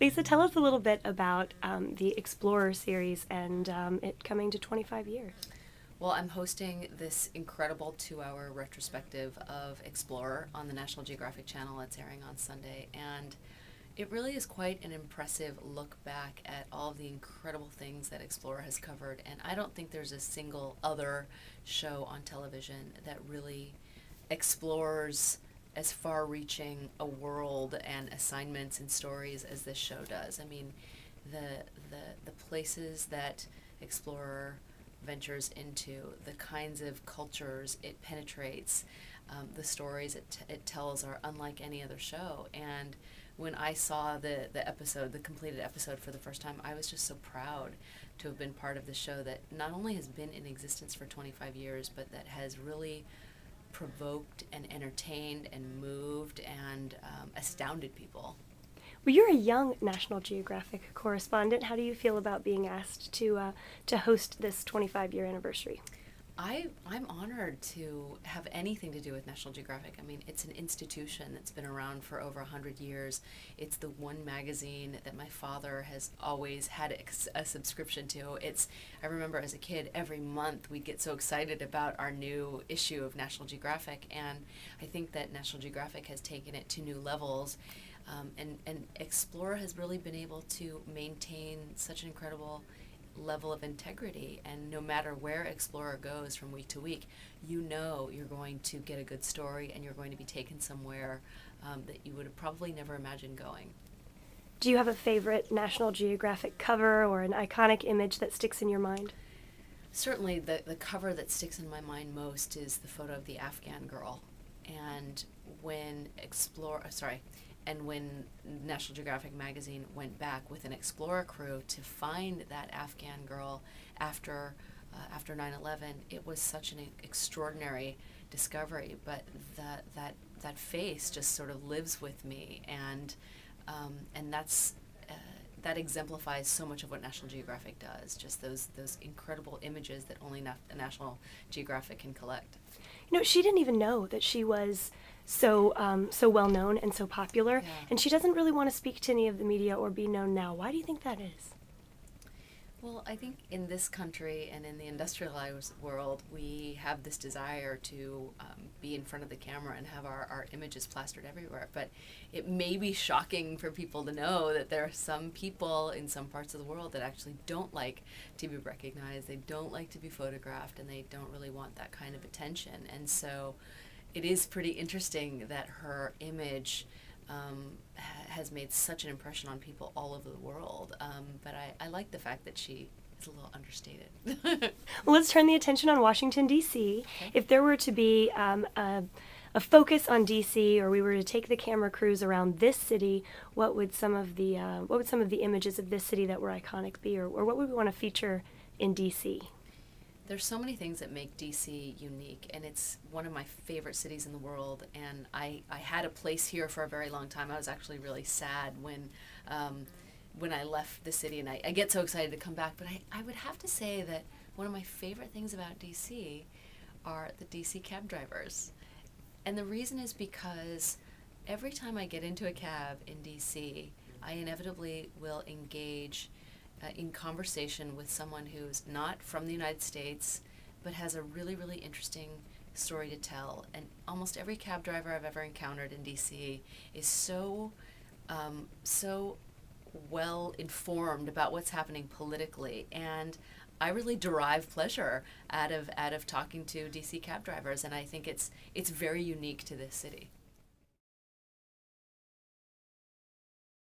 Lisa, tell us a little bit about the Explorer series and it coming to 25 years. Well, I'm hosting this incredible 2-hour retrospective of Explorer on the National Geographic Channel. It's airing on Sunday, and it really is quite an impressive look back at all of the incredible things that Explorer has covered. And I don't think there's a single other show on television that really explores as far-reaching a world and assignments and stories as this show does. I mean, the places that Explorer ventures into, the kinds of cultures it penetrates, the stories it tells are unlike any other show. And when I saw the completed episode for the first time, I was just so proud to have been part of the show that not only has been in existence for 25 years, but that has really provoked and entertained and moved and astounded people. Well, you're a young National Geographic correspondent. How do you feel about being asked to host this 25-year anniversary? I'm honored to have anything to do with National Geographic. I mean, it's an institution that's been around for over 100 years. It's the one magazine that my father has always had a subscription to. I remember as a kid, every month we'd get so excited about our new issue of National Geographic, and I think that National Geographic has taken it to new levels. And Explorer has really been able to maintain such an incredible level of integrity, and no matter where Explorer goes from week to week, you know you're going to get a good story and you're going to be taken somewhere that you would have probably never imagined going. Do you have a favorite National Geographic cover or an iconic image that sticks in your mind? Certainly the cover that sticks in my mind most is the photo of the Afghan girl. And when when National Geographic magazine went back with an Explorer crew to find that Afghan girl after 9/11, it was such an extraordinary discovery. But that face just sort of lives with me, and that exemplifies so much of what National Geographic does. Just those incredible images that only National Geographic can collect. You know, she didn't even know that she was so well known and so popular, Yeah. and she doesn't really want to speak to any of the media or be known now. Why do you think that is? Well, I think in this country and in the industrialized world, we have this desire to be in front of the camera and have our images plastered everywhere. But it may be shocking for people to know that there are some people in some parts of the world that actually don't like to be recognized, they don't like to be photographed, and they don't really want that kind of attention. And so it is pretty interesting that her image has made such an impression on people all over the world. But I like the fact that she is a little understated. Well, let's turn the attention on Washington, D.C. Okay. If there were to be a focus on D.C., or we were to take the camera crews around this city, what would some of the images of this city that were iconic be, or what would we want to feature in D.C.? There's so many things that make DC unique, and it's one of my favorite cities in the world, and I had a place here for a very long time. I was actually really sad when I left the city, and I get so excited to come back, but I would have to say that one of my favorite things about DC are the DC cab drivers. And the reason is because every time I get into a cab in DC, I inevitably will engage in conversation with someone who's not from the United States, but has a really, really interesting story to tell. And almost every cab driver I've ever encountered in DC is so well informed about what's happening politically, and I really derive pleasure out of talking to DC cab drivers, and I think it's very unique to this city.